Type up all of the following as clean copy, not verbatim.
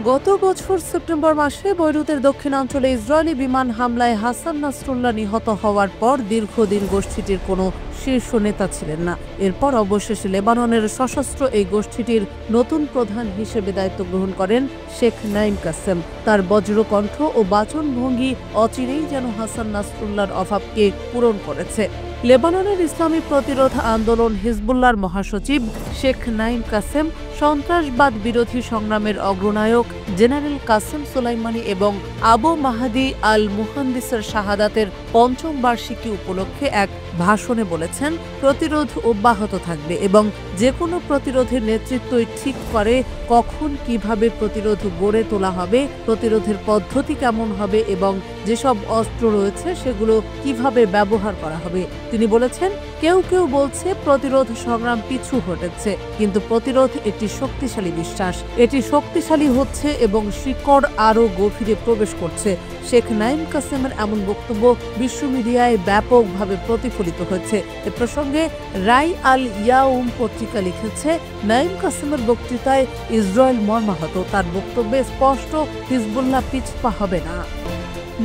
গত বছর সেপ্টেম্বর মাসে বৈরুতের দক্ষিণাঞ্চলে ইসরায়েলি বিমান হামলায় হাসান নাসরুল্লাহ নিহত হওয়ার পর দীর্ঘদিন গোষ্ঠীটির কোনো শীর্ষ নেতা ছিলেন না। এরপর অবশেষে লেবাননের সশস্ত্র এই গোষ্ঠীটির নতুন প্রধান হিসেবে দায়িত্ব গ্রহণ করেন শেখ নাঈম কাসেম। তার বজ্রকণ্ঠ ও বাচনভঙ্গি অচিরেই যেন হাসান নাসরুল্লাহর অভাবকে পূরণ করেছে। লেবাননের ইসলামী প্রতিরোধ আন্দোলন হিজবুল্লাহর মহাসচিব শেখ নাঈম কাসেম, সন্ত্রাসবাদ বিরোধী সংগ্রামের অগ্রনায়ক জেনারেল কাসেম সোলাইমানি এবং আবু মাহাদি আল মুহান্দিসের শাহাদাতের পঞ্চম বার্ষিকী উপলক্ষে এক ভাষণে বলেছেন, প্রতিরোধ অব্যাহত থাকবে এবং যে কোনো প্রতিরোধের নেতৃত্বই ঠিক করে কখন কিভাবে প্রতিরোধ গড়ে তোলা হবে, প্রতিরোধের পদ্ধতি কেমন হবে এবং যেসব অস্ত্র রয়েছে সেগুলো কিভাবে ব্যবহার করা হবে। তিনি বলেছেন, কেউ কেউ বলছে প্রতিরোধ সংগ্রাম পিছু হটেছে, কিন্তু প্রতিরোধ একটি শক্তিশালী বিশ্বাস। এটি শক্তিশালী হচ্ছে এবং শিকড় আরও গভীরে প্রবেশ করছে। শেখ নাঈম কাসেমের এমন বক্তব্য বিশ্ব মিডিয়ায় ব্যাপকভাবে প্রতিফলিত হয়েছে। এ প্রসঙ্গে রাই আল ইয়াউম পত্রিকা লিখেছে, নাঈম কাসেমের বক্তৃতায় ইসরায়েল মর্মাহত। তার বক্তব্যে স্পষ্ট হিজবুল্লাহ পিছপা হবে না।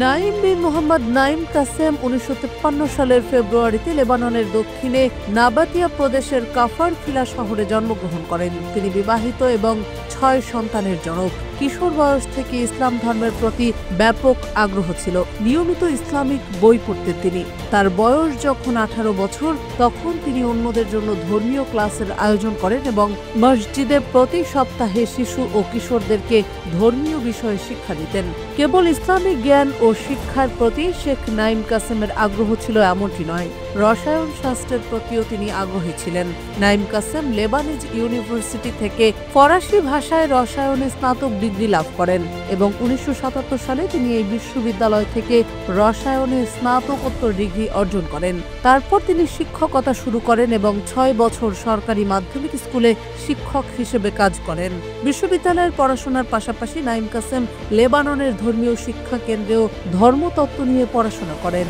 নাঈম বিন মোহাম্মদ নাঈম কাসেম 1953 সালের ফেব্রুয়ারিতে লেবাননের দক্ষিণে নাবাতিয়া প্রদেশের কাফার ফিলা শহরে জন্মগ্রহণ করেন। তিনি বিবাহিত এবং 6 সন্তানের জনক। কিশোর বয়স থেকে ইসলাম ধর্মের প্রতি ব্যাপক আগ্রহ ছিল। নিয়মিত ইসলামিক বই পড়তেন তিনি। তার বয়স যখন 18 বছর, তখন তিনি অন্যদের জন্য ধর্মীয় ক্লাসের আয়োজন করেন এবং মসজিদে প্রতি সপ্তাহে শিশু ও কিশোরদেরকে ধর্মীয় বিষয়ে শিক্ষা দিতেন। কেবল ইসলামিক জ্ঞান ও শিক্ষার প্রতি শেখ নাঈম কাসেমের আগ্রহ ছিল এমনটি নয়, রসায়ন শাস্ত্রের প্রতিও তিনি আগ্রহী ছিলেন। নাঈম কাসেম লেবানিজ ইউনিভার্সিটি থেকে ফরাসি ভাষায় রসায়নে স্নাতক ডিগ্রি লাভ করেন এবং 1977 সালে তিনি এই বিশ্ববিদ্যালয় থেকে রসায়নে স্নাতকোত্তর ডিগ্রি অর্জন করেন। তারপর তিনি শিক্ষকতা শুরু করেন এবং 6 বছর সরকারি মাধ্যমিক স্কুলে শিক্ষক হিসেবে কাজ করেন। বিশ্ববিদ্যালয়ের পড়াশোনার পাশাপাশি নাঈম কাসেম লেবাননের ধর্মীয় শিক্ষা কেন্দ্রেও ধর্মতত্ত্ব নিয়ে পড়াশোনা করেন।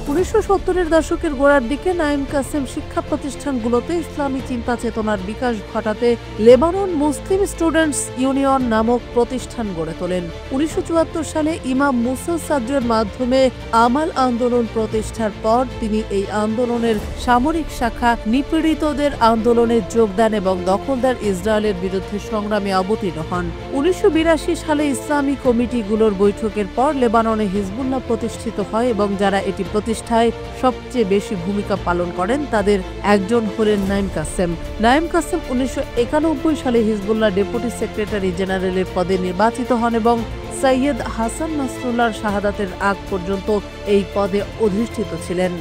1970-এর দশকের গোড়ার দিকে নাঈম কাসেম শিক্ষা প্রতিষ্ঠানগুলোতে ইসলামী চিন্তা চেতনার বিকাশ ঘটাতে লেবানন মুসলিম স্টুডেন্টস ইউনিয়ন নামক প্রতিষ্ঠান গড়ে তোলেন। 1974 সালে ইমাম মুসা সাদ্রের মাধ্যমে আমাল আন্দোলন প্রতিষ্ঠার পর তিনি এই আন্দোলনের সামরিক শাখা নিপীড়িতদের আন্দোলনে যোগ দেন এবং দখলদার ইসরায়েলের বিরুদ্ধে সংগ্রামে অবতীর্ণ হন। 1982 সালে ইসলামী কমিটিগুলোর বৈঠকের পর লেবাননে হিজবুল্লাহ প্রতিষ্ঠিত হয় এবং যারা এটি প্রতিষ্ঠায় সবচেয়ে বেশি ভূমিকা পালন করেন তাদের একজন হলেন নাঈম কাসেম। নাঈম কাসেম 1991 সালে হিজবুল্লাহ ডেপুটি সেক্রেটারি জেনারেলের পদে নির্বাচিত হন এবং সৈয়দ হাসান নাসরুল্লাহর শাহাদাতের আগ পর্যন্ত এই পদে অধিষ্ঠিত ছিলেন।